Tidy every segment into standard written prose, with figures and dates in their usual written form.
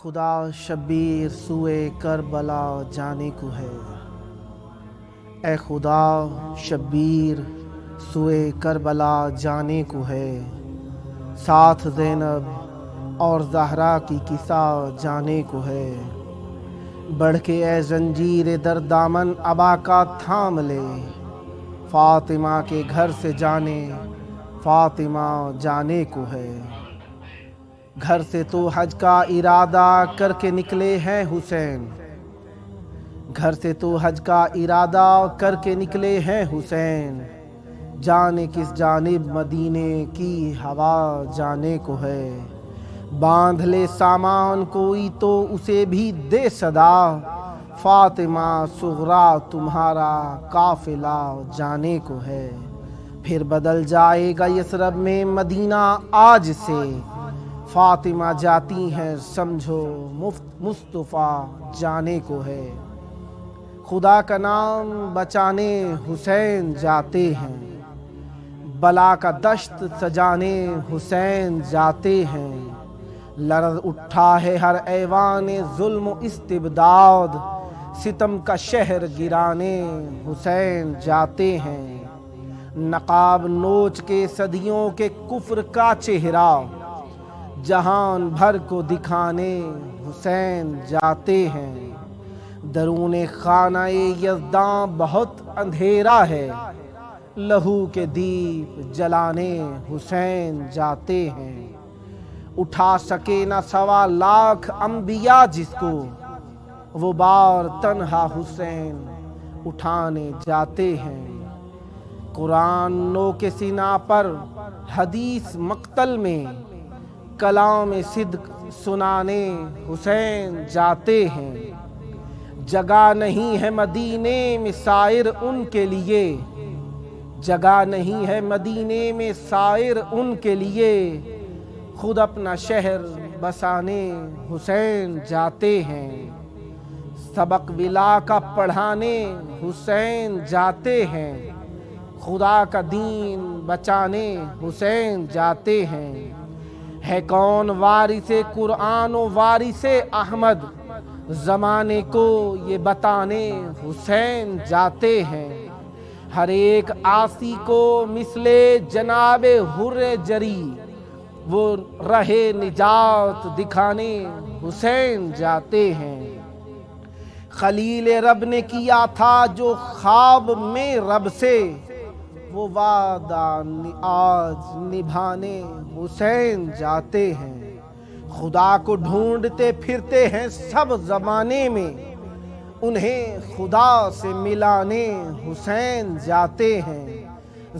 خدا شبیر سوئے کربلا جانے کو ہے۔ اے خدا شبیر سوئے کربلا جانے کو ہے، ساتھ زینب اور زہرا کی قصہ جانے کو ہے۔ بڑھ کے اے زنجیر در دامن ابا کا تھام لے، فاطمہ کے گھر سے جانے فاطمہ جانے کو ہے۔ گھر سے تو حج کا ارادہ کر کے نکلے ہیں حسین، گھر سے تو حج کا ارادہ کر کے نکلے ہیں حسین، جانے کس جانب مدینے کی ہوا جانے کو ہے۔ باندھ لے سامان کوئی تو اسے بھی دے صدا، فاطمہ صغریٰ تمہارا قافلہ جانے کو ہے۔ پھر بدل جائے گا یثرب میں مدینہ آج سے، فاطمہ جاتی ہیں سمجھو مصطفیٰ جانے کو ہے۔ خدا کا نام بچانے حسین جاتے ہیں، بلا کا دشت سجانے حسین جاتے ہیں۔ لرز اٹھا ہے ہر ایوان ظلم و استبداد، ستم کا شہر گرانے حسین جاتے ہیں۔ نقاب نوچ کے صدیوں کے کفر کا چہرہ، جہان بھر کو دکھانے حسین جاتے ہیں۔ درون خانہ یزداں بہت اندھیرا ہے، لہو کے دیپ جلانے حسین جاتے ہیں۔ اٹھا سکے نہ 1.25 انبیاء جس کو، وہ بار تنہا حسین اٹھانے جاتے ہیں۔ قرآن نو کے سینہ پر حدیث مقتل میں، کلام صدق سنانے حسین جاتے ہیں۔ جگہ نہیں ہے مدینے میں سائر ان کے لیے، جگہ نہیں ہے مدینے میں سائر ان کے لیے، خود اپنا شہر بسانے حسین جاتے ہیں۔ سبق ولا کا پڑھانے حسین جاتے ہیں، خدا کا دین بچانے حسین جاتے ہیں۔ ہے کون وارث قرآن و وارث احمد، زمانے کو یہ بتانے حسین جاتے ہیں۔ ہر ایک عاصی کو مثل جناب حر جری، وہ راہ نجات دکھانے حسین جاتے ہیں۔ خلیل رب نے کیا تھا جو خواب میں رب سے، وہ وعدہ آج نبھانے حسین جاتے ہیں۔ خدا کو ڈھونڈتے پھرتے ہیں سب زمانے میں، انہیں خدا سے ملانے حسین جاتے ہیں۔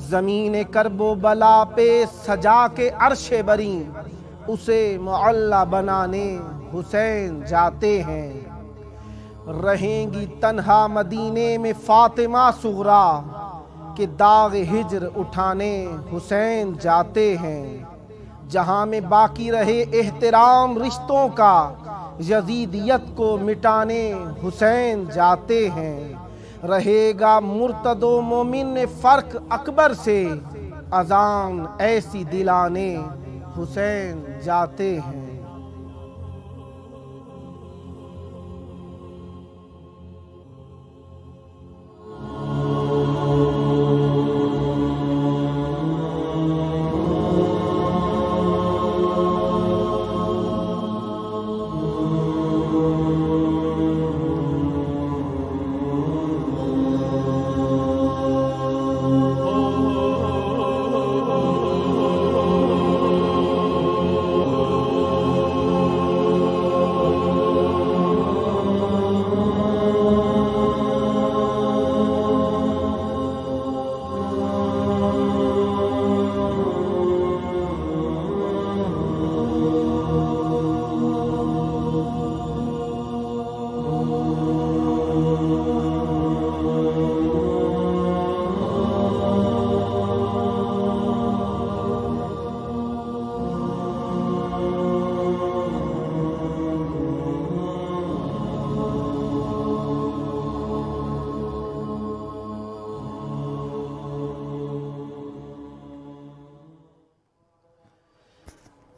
زمین کرب و بلا پہ سجا کے عرش بری، اسے معلی بنانے حسین جاتے ہیں۔ رہیں گی تنہا مدینے میں فاطمہ صغریٰ، کہ داغ ہجر اٹھانے حسین جاتے ہیں۔ جہاں میں باقی رہے احترام رشتوں کا، یزیدیت کو مٹانے حسین جاتے ہیں۔ رہے گا مرتد و مومن فرق اکبر سے، اذان ایسی دلانے حسین جاتے ہیں۔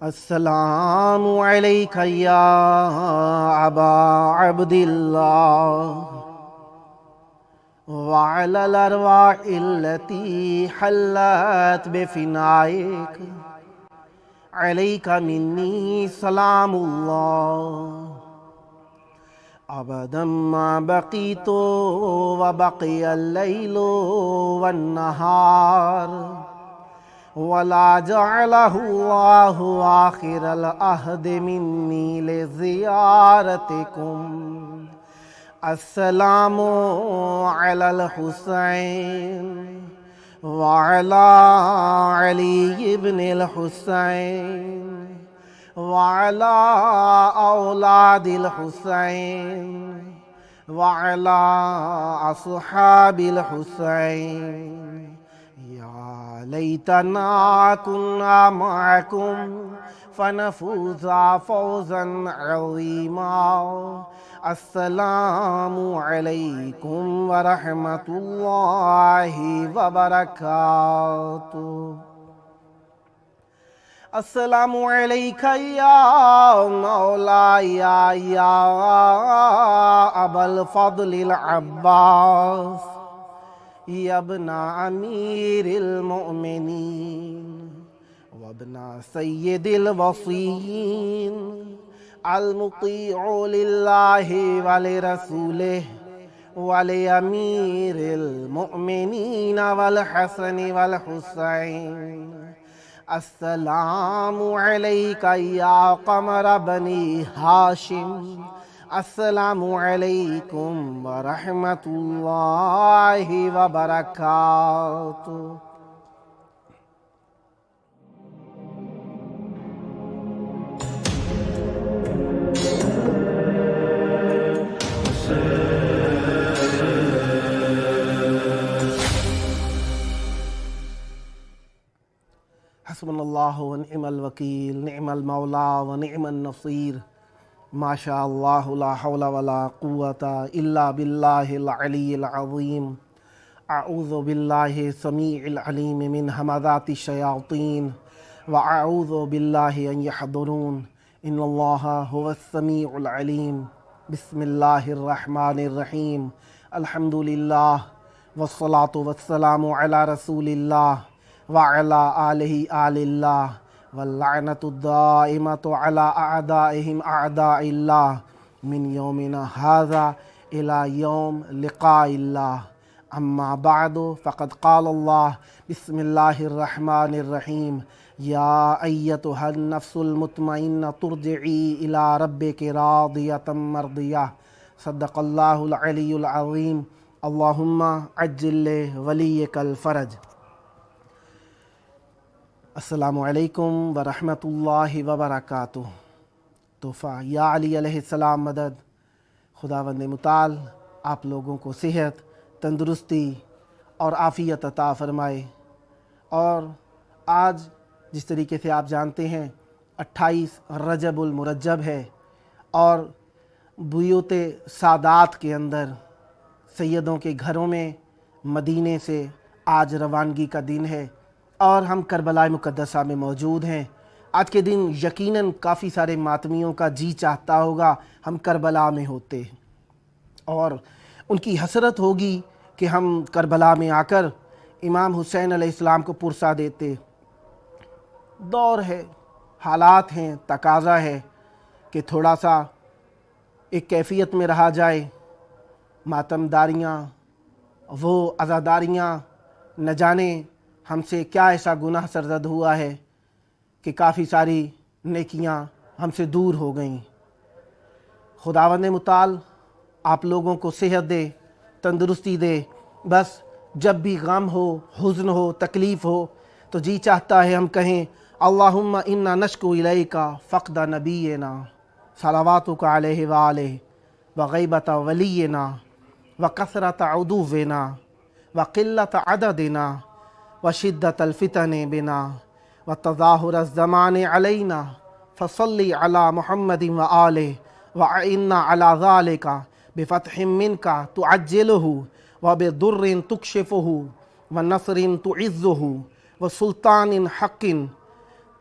السلام علیک یا ابا عبداللہ وعلی الارواح التي حلت بفنائک علیک منی سلام اللہ ابدا ما بقیت وبقی اللیل والنہار ولا جعلہ اللہ آخر العہد منی لزیارتکم السلام علی الحسین وعلی علی ابن الحسین وعلی اولاد الحسین وعلی اصحاب الحسین یا لیتنا کنا معکم فنفوز فوزا عظیما السلام علیکم ورحمۃ اللہ وبرکاتہ السلام علیک یا مولائی یا ابا الفضل العباس یا ابن امیر المؤمنین وابن سید الوصیین المطیع للہ ولرسولہ ولامیر المؤمنین والحسن والحسین السلام علیک یا قمر بنی ہاشم السلام علیکم ورحمۃ اللہ وبرکاتہ حسبنا اللہ ونعم الوکیل نعم المولا ونعم النصیر ما شاء اللہ لا حول ولا قوة الا باللہ العلی العظیم اعوذ باللہ السمیع العلیم من ہمزات الشیاطین واعوذ باللہ ان یحضرون ان اللہ هو السمیع العلیم بسم اللہ الرحمن الرحیم الحمد للہ والصلاة والسلام علی رسول اللہ وعلى آلہ آل اللہ واللعنۃ الدائمۃ علی اعدائہم اعداء اللہ من یومنا ھذا الی یوم لقاء اللہ اما بعد فقد قال اللہ بسم اللہ الرحمن الرحیم یا ایتھا النفس المطمئنۃ ارجعی الی ربک راضیۃ مرضیہ صدق اللہ العلی العظیم اللہم عجل لولیک الفرج السلام علیکم ورحمۃ اللہ وبرکاتہ تحفہ یا علی علیہ السلام مدد خداوند متعال آپ لوگوں کو صحت تندرستی اور عافیت عطا فرمائے۔ اور آج جس طریقے سے آپ جانتے ہیں 28 رجب المرجب ہے اور بیوت سادات کے اندر سیدوں کے گھروں میں مدینے سے آج روانگی کا دن ہے اور ہم کربلا مقدسہ میں موجود ہیں۔ آج کے دن یقیناً کافی سارے ماتمیوں کا جی چاہتا ہوگا ہم کربلا میں ہوتے اور ان کی حسرت ہوگی کہ ہم کربلا میں آ کر امام حسین علیہ السلام کو پرسا دیتے۔ دور ہے، حالات ہیں، تقاضا ہے کہ تھوڑا سا ایک کیفیت میں رہا جائے۔ ماتم داریاں، وہ عزاداریاں، نہ جانے ہم سے کیا ایسا گناہ سرزد ہوا ہے کہ کافی ساری نیکیاں ہم سے دور ہو گئیں۔ خداوند متعال آپ لوگوں کو صحت دے، تندرستی دے۔ بس جب بھی غم ہو، حزن ہو، تکلیف ہو تو جی چاہتا ہے ہم کہیں اللہم انا نشکو الیک فقد نبینا صلواتک علیہ وآلہ وغیبت ولینا وکثرت عدونا وقلت عددنا وشدت الفتن بنا وتظاہر الزمان علینا فصلی علی محمد وآلہ وإنا علی ذلک بفتح منک تعجلہ وبضر تکشفہ ونصر تعزہ وسلطان حق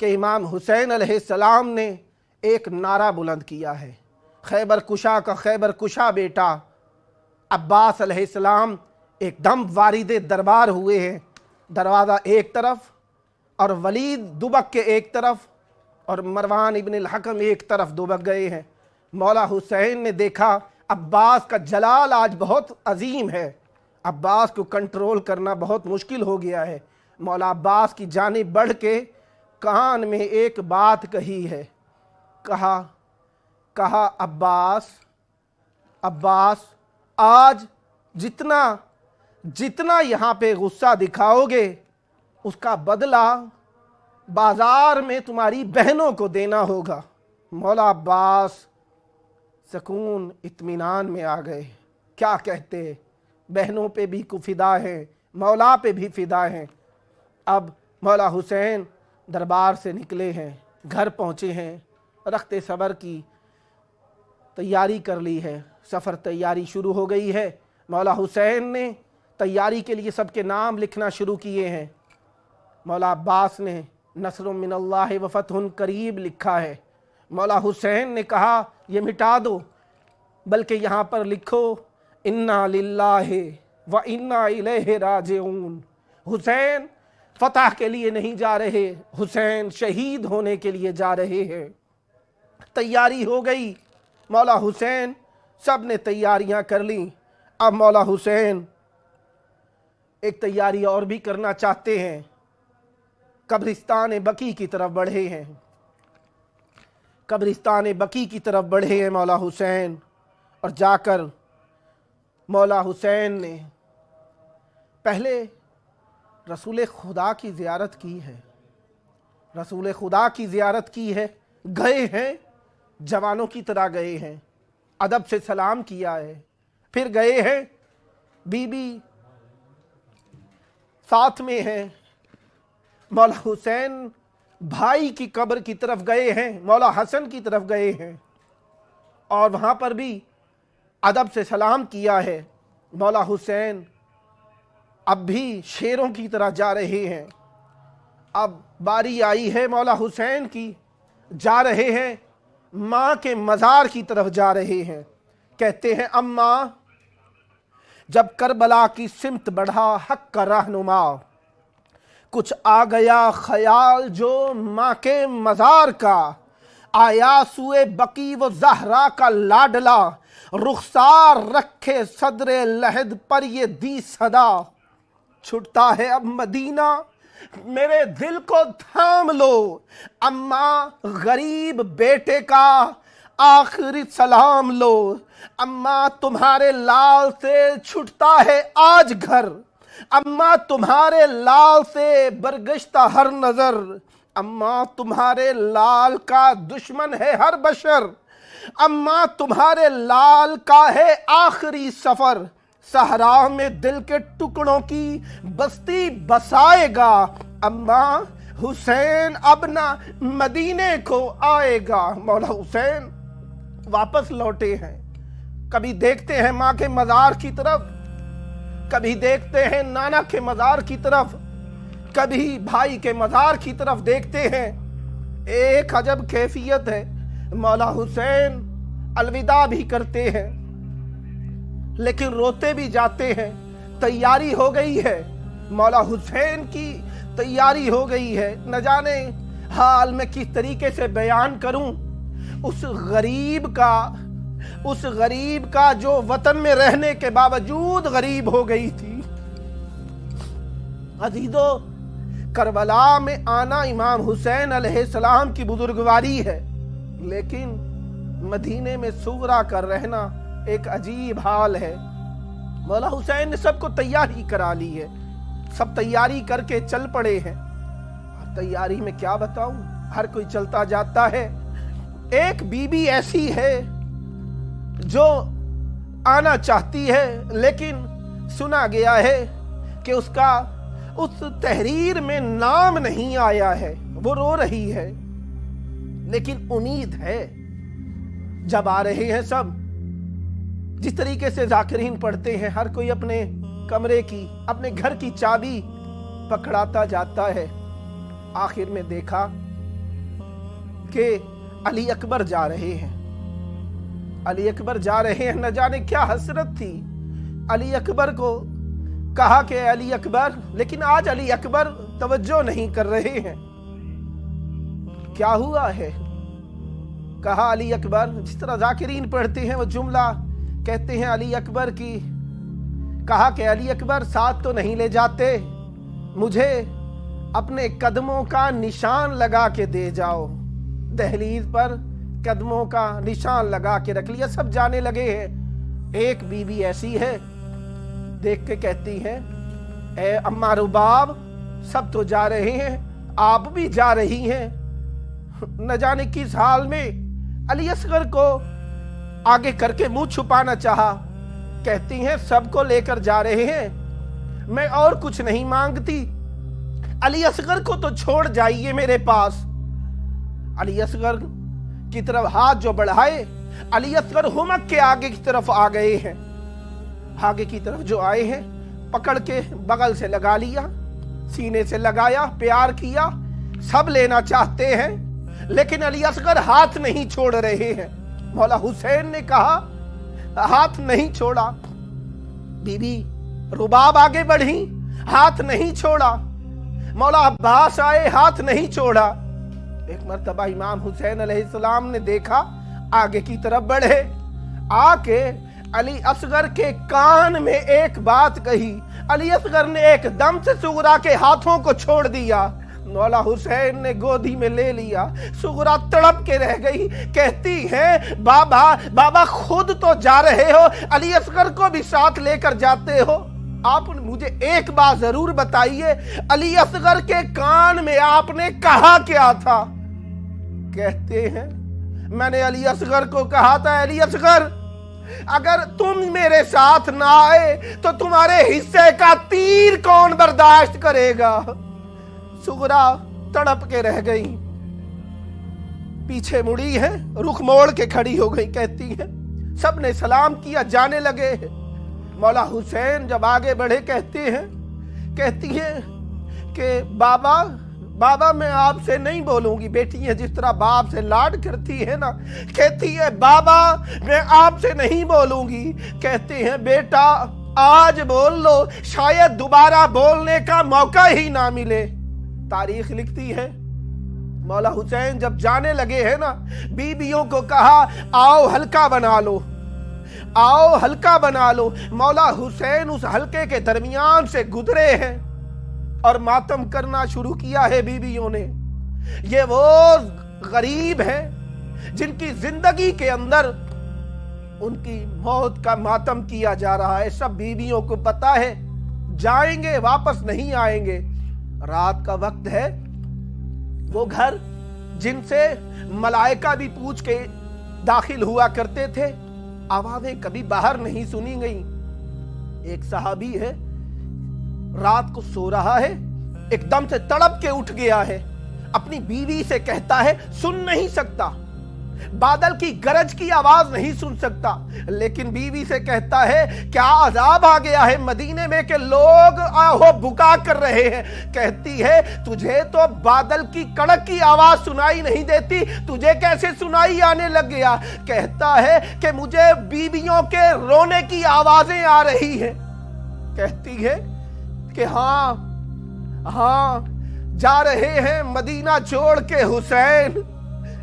کہ امام حسین علیہ السلام نے ایک نعرہ بلند کیا ہے، خیبر کشا کا خیبر کشا بیٹا عباس علیہ السلام ایک دم وارد دربار ہوئے ہیں، دروازہ ایک طرف اور ولید دبک کے ایک طرف اور مروان ابن الحکم ایک طرف دبک گئے ہیں۔ مولا حسین نے دیکھا عباس کا جلال آج بہت عظیم ہے، عباس کو کنٹرول کرنا بہت مشکل ہو گیا ہے۔ مولا عباس کی جانب بڑھ کے کان میں ایک بات کہی ہے، کہا عباس آج جتنا یہاں پہ غصہ دکھاؤ گے اس کا بدلہ بازار میں تمہاری بہنوں کو دینا ہوگا۔ مولا عباس سکون اطمینان میں آ گئے، کیا کہتے، بہنوں پہ بھی فدا ہیں، مولا پہ بھی فدا ہیں۔ اب مولا حسین دربار سے نکلے ہیں، گھر پہنچے ہیں، رخت صبر کی تیاری کر لی ہے، سفر تیاری شروع ہو گئی ہے۔ مولا حسین نے تیاری کے لیے سب کے نام لکھنا شروع کیے ہیں۔ مولا عباس نے نصر من اللہ و فتح قریب لکھا ہے۔ مولا حسین نے کہا یہ مٹا دو، بلکہ یہاں پر لکھو انا للہ و انا الیہ راجعون۔ حسین فتح کے لیے نہیں جا رہے، حسین شہید ہونے کے لیے جا رہے ہیں۔ تیاری ہو گئی، مولا حسین سب نے تیاریاں کر لیں۔ اب مولا حسین ایک تیاری اور بھی کرنا چاہتے ہیں، قبرستان بقیع کی طرف بڑھے ہیں، قبرستان بقیع کی طرف بڑھے ہیں مولا حسین، اور جا کر مولا حسین نے پہلے رسول خدا کی زیارت کی ہے، رسول خدا کی زیارت کی ہے، گئے ہیں جوانوں کی طرح گئے ہیں، ادب سے سلام کیا ہے، پھر گئے ہیں بی بی ساتھ میں ہیں، مولا حسین بھائی کی قبر کی طرف گئے ہیں، مولا حسن کی طرف گئے ہیں اور وہاں پر بھی ادب سے سلام کیا ہے۔ مولا حسین اب بھی شیروں کی طرح جا رہے ہیں۔ اب باری آئی ہے مولا حسین کی، جا رہے ہیں ماں کے مزار کی طرف جا رہے ہیں۔ کہتے ہیں اماں جب کربلا کی سمت بڑھا حق کا رہنما، کچھ آ گیا خیال جو ماں کے مزار کا، آیا سوئے بقیع و زہرا کا لاڈلا، رخسار رکھے صدر لحد پر یہ دی صدا، چھٹتا ہے اب مدینہ میرے دل کو تھام لو، اماں غریب بیٹے کا آخری سلام لو، اماں تمہارے لال سے چھٹتا ہے آج گھر، اماں تمہارے لال سے برگشتہ ہر نظر، اماں تمہارے لال کا دشمن ہے ہر بشر، اماں تمہارے لال کا ہے آخری سفر، صحرا میں دل کے ٹکڑوں کی بستی بسائے گا، اماں حسین اب نہ مدینے کو آئے گا۔ مولا حسین واپس لوٹے ہیں، کبھی دیکھتے ہیں ماں کے مزار کی طرف، کبھی دیکھتے ہیں نانا کے مزار کی طرف، کبھی بھائی کے مزار کی طرف دیکھتے ہیں، ایک عجب کیفیت ہے۔ مولا حسین الوداع بھی کرتے ہیں لیکن روتے بھی جاتے ہیں۔ تیاری ہو گئی ہے، مولا حسین کی تیاری ہو گئی ہے، نہ جانے حال میں کس طریقے سے بیان کروں اس غریب کا جو وطن میں رہنے کے باوجود غریب ہو گئی تھی۔ عزیزو، کربلا میں آنا امام حسین علیہ السلام کی بزرگواری ہے، لیکن مدینے میں صغرا کر رہنا ایک عجیب حال ہے۔ مولا حسین نے سب کو تیاری کرا لی ہے، سب تیاری کر کے چل پڑے ہیں، اور تیاری میں کیا بتاؤں، ہر کوئی چلتا جاتا ہے۔ ایک بی بی ایسی ہے جو آنا چاہتی ہے لیکن سنا گیا ہے کہ اس کا اس تحریر میں نام نہیں آیا ہے، وہ رو رہی ہے، لیکن امید ہے جب آ رہے ہیں سب، جس طریقے سے ذاکرین پڑھتے ہیں، ہر کوئی اپنے کمرے کی اپنے گھر کی چابی پکڑاتا جاتا ہے، آخر میں دیکھا کہ علی اکبر جا رہے ہیں، علی اکبر جا رہے ہیں، نہ جانے کیا حسرت تھی علی اکبر کو۔ کہا کہ علی اکبر، لیکن آج علی اکبر توجہ نہیں کر رہے ہیں، کیا ہوا ہے؟ کہا علی اکبر، جس طرح ذاکرین پڑھتے ہیں وہ جملہ کہتے ہیں علی اکبر کی، کہا کہ علی اکبر ساتھ تو نہیں لے جاتے، مجھے اپنے قدموں کا نشان لگا کے دے جاؤ۔ دہلیز پر قدموں کا نشان لگا کے رکھ لیا، سب جانے لگے ہیں۔ ایک بی بی ایسی ہے، دیکھ کے کہتی ہے، اے اماں رباب، سب تو جا رہے ہیں، آپ بھی جا رہی ہیں۔ نہ جانے کس حال میں علی اصغر کو آگے کر کے منہ چھپانا چاہا۔ کہتی ہیں سب کو لے کر جا رہے ہیں، میں اور کچھ نہیں مانگتی، علی اصغر کو تو چھوڑ جائیے میرے پاس۔ علی اصغر کی طرف ہاتھ جو بڑھائے، علی اصغر ہمک کے آگے کی طرف آ گئے ہیں۔ آگے کی طرف جو آئے ہیں، پکڑ کے بغل سے لگا لیا، سینے سے لگایا، پیار کیا۔ سب لینا چاہتے ہیں لیکن علی اصغر ہاتھ نہیں چھوڑ رہے ہیں۔ مولا حسین نے کہا، ہاتھ نہیں چھوڑا۔ بی بی رباب آگے بڑھی، ہاتھ نہیں چھوڑا۔ مولا عباس آئے، ہاتھ نہیں چھوڑا۔ ایک مرتبہ امام حسین علیہ السلام نے دیکھا، آگے کی طرف بڑھے، آ کے علی اصغر کے کان میں ایک بات کہی۔ علی اصغر نے ایک دم سے صغرا کے ہاتھوں کو چھوڑ دیا۔ مولا حسین نے گودی میں لے لیا۔ صغرا تڑپ کے رہ گئی، کہتی ہے بابا خود تو جا رہے ہو، علی اصغر کو بھی ساتھ لے کر جاتے ہو، آپ مجھے ایک بات ضرور بتائیے، علی اصغر کے کان میں آپ نے کہا کیا تھا؟ کہتے ہیں میں نے علی اصغر کو کہا تھا، علی اصغر اگر تم میرے ساتھ نہ آئے تو تمہارے حصے کا تیر کون برداشت کرے گا؟ صغرا تڑپ کے رہ گئی، پیچھے مڑی ہے، رخ موڑ کے کھڑی ہو گئی، کہتی ہے سب نے سلام کیا، جانے لگے۔ مولا حسین جب آگے بڑھے، کہتی ہے کہ بابا میں آپ سے نہیں بولوں گی، بیٹی ہے جس طرح باپ سے لاڈ کرتی ہے نا، کہتی ہے بابا میں آپ سے نہیں بولوں گی۔ کہتے ہیں بیٹا آج بول لو، شاید دوبارہ بولنے کا موقع ہی نہ ملے۔ تاریخ لکھتی ہے مولا حسین جب جانے لگے ہیں نا، بیویوں کو کہا آؤ ہلکا بنا لو، آؤ ہلکا بنا لو۔ مولا حسین اس ہلکے کے درمیان سے گزرے ہیں اور ماتم کرنا شروع کیا ہے بیویوں نے۔ یہ وہ غریب ہیں جن کی زندگی کے اندر ان کی موت کا ماتم کیا جا رہا ہے۔ سب بیویوں کو پتا ہے جائیں گے، واپس نہیں آئیں گے۔ رات کا وقت ہے، وہ گھر جن سے ملائکہ بھی پوچھ کے داخل ہوا کرتے تھے، آوازیں کبھی باہر نہیں سنی گئیں۔ ایک صحابی ہے، رات کو سو رہا ہے، ایک دم سے تڑپ کے اٹھ گیا ہے، اپنی بیوی سے کہتا ہے سن نہیں سکتا، بادل کی گرج کی آواز نہیں سن سکتا، لیکن بیوی سے کہتا ہے کیا عذاب آ گیا ہے مدینے میں کہ لوگ آہو بکا کر رہے ہیں؟ کہتی ہے تجھے تو بادل کی کڑک کی آواز سنائی نہیں دیتی، تجھے کیسے سنائی آنے لگ گیا؟ کہتا ہے کہ مجھے بیویوں کے رونے کی آوازیں آ رہی ہیں۔ کہتی ہے کہ ہاں جا رہے ہیں مدینہ چھوڑ کے،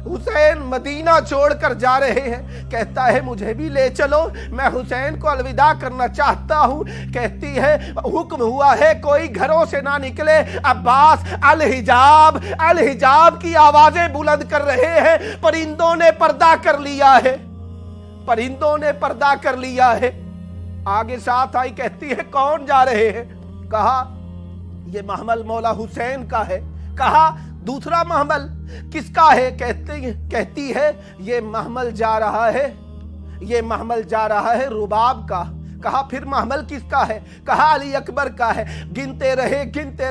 حسین مدینہ چھوڑ کر جا رہے ہیں۔ کہتا ہے مجھے بھی لے چلو، میں حسین کو الوداع کرنا چاہتا ہوں۔ کہتی ہے حکم ہوا ہے کوئی گھروں سے نہ نکلے، عباس الحجاب کی آوازیں بلند کر رہے ہیں، پرندوں نے پردہ کر لیا ہے، پرندوں نے پردہ کر لیا ہے۔ آگے ساتھ آئی، کہتی ہے کون جا رہے ہیں؟ کہا یہ محمل مولا حسین کا ہے۔ کہا دوسرا محمل کس کا ہے؟ کہتی ہے یہ محمل جا رہا ہے، یہ محمل جا رہا ہے رباب کا۔ کہا پھر محمل کس کا ہے؟ کہا علی اکبر کا ہے۔ گنتے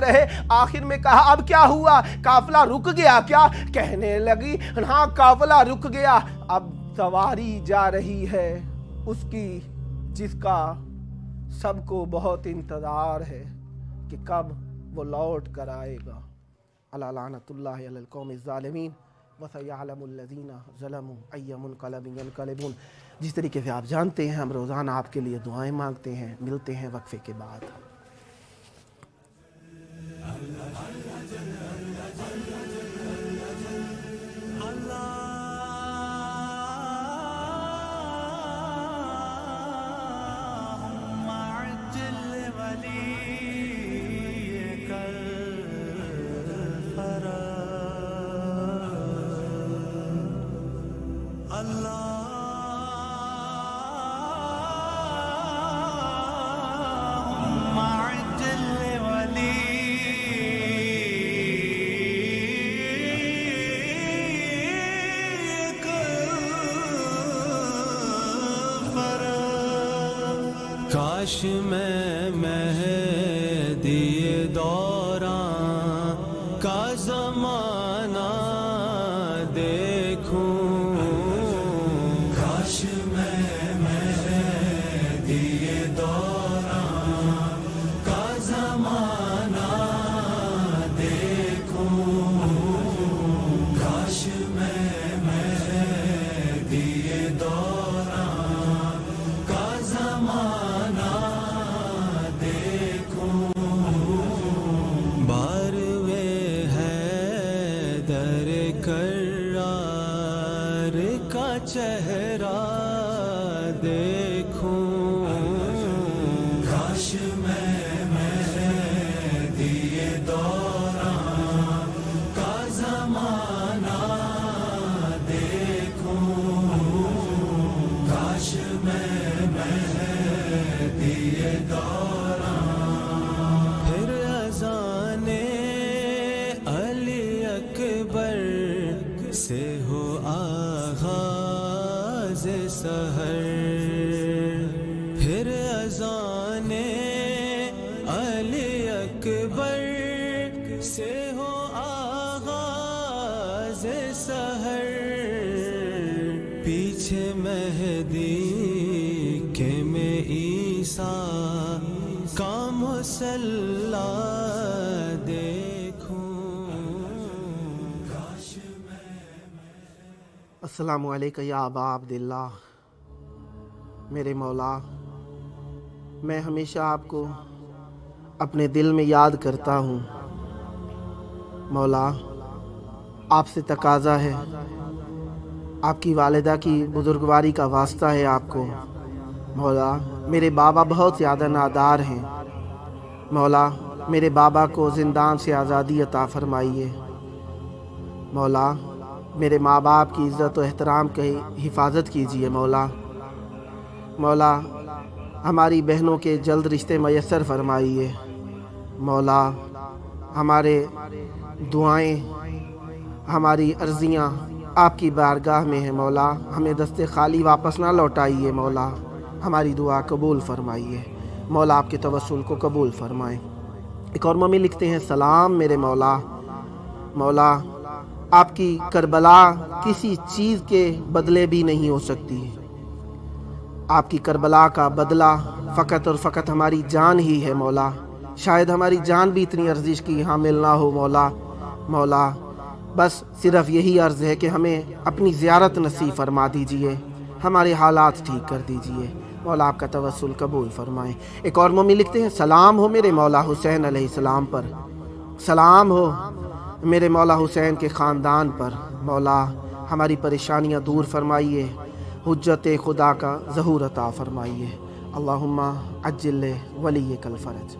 رہے، آخر میں کہا اب کیا ہوا؟ قافلہ رک گیا کیا؟ کہنے لگی ہاں قافلہ رک گیا، اب سواری جا رہی ہے اس کی جس کا سب کو بہت انتظار ہے کہ کب وہ لوٹ کر آئے گا۔ اللہ لعنت اللہ علی القوم الظالمین۔ وَسَيَعْلَمُ الَّذِينَ ظَلَمُوا أَيَّ مُنْقَلَبٍ يَنْقَلِبُونَ۔ جس طریقے سے آپ جانتے ہیں ہم روزانہ آپ کے لیے دعائیں مانگتے ہیں، ملتے ہیں وقفے کے بعد۔ کاش میں مہدی دوران کا زمانہ دیکھوں، کاش میں مہدی دوران کا زمانہ دیکھوں، کاش میں مہدی دوران کا زمانہ کرار کا چہرہ دیکھوں، کاش میں مہدی دوران کا زمانہ دیکھوں، کاش میں مہدی دوران پھر اذان علی اکبر سے ہو آغاز سحر، پھر اذان علی اکبر سے ہو آغاز سحر، پیچھے مہدی کے میں عیسیٰ کا مصلی دیکھوں۔ السلام علیکم یا ابا عبداللہ۔ میرے مولا، میں ہمیشہ آپ کو اپنے دل میں یاد کرتا ہوں۔ مولا، آپ سے تقاضا ہے، آپ کی والدہ کی بزرگواری کا واسطہ ہے آپ کو۔ مولا، میرے بابا بہت زیادہ نادار ہیں۔ مولا، میرے بابا کو زندان سے آزادی عطا فرمائیے۔ مولا، میرے ماں باپ کی عزت و احترام کی حفاظت کیجیے۔ مولا، مولا ہماری بہنوں کے جلد رشتے میسر فرمائیے۔ مولا، ہمارے دعائیں، ہماری عرضیاں آپ کی بارگاہ میں ہیں۔ مولا، ہمیں دستے خالی واپس نہ لوٹائیے۔ مولا، ہماری دعا قبول فرمائیے۔ مولا، آپ کے توسل کو قبول فرمائیں۔ ایک اور ممی لکھتے ہیں، سلام میرے مولا۔ مولا، آپ کی کربلا کسی چیز کے بدلے بھی نہیں ہو سکتی۔ آپ کی کربلا کا بدلہ فقط اور فقط ہماری جان ہی ہے۔ مولا، شاید ہماری جان بھی اتنی ارزش کی حامل نہ ہو۔ مولا، مولا بس صرف یہی عرض ہے کہ ہمیں اپنی زیارت نصیب فرما دیجئے، ہمارے حالات ٹھیک کر دیجئے۔ مولا، آپ کا توسل قبول فرمائیں۔ ایک اور ممی لکھتے ہیں، سلام ہو میرے مولا حسین علیہ السلام پر، سلام ہو میرے مولا حسین کے خاندان پر۔ مولا، ہماری پریشانیاں دور فرمائیے، حجت خدا کا ظہور عطا فرمائیے۔ اللہم عجل ولیک الفرج۔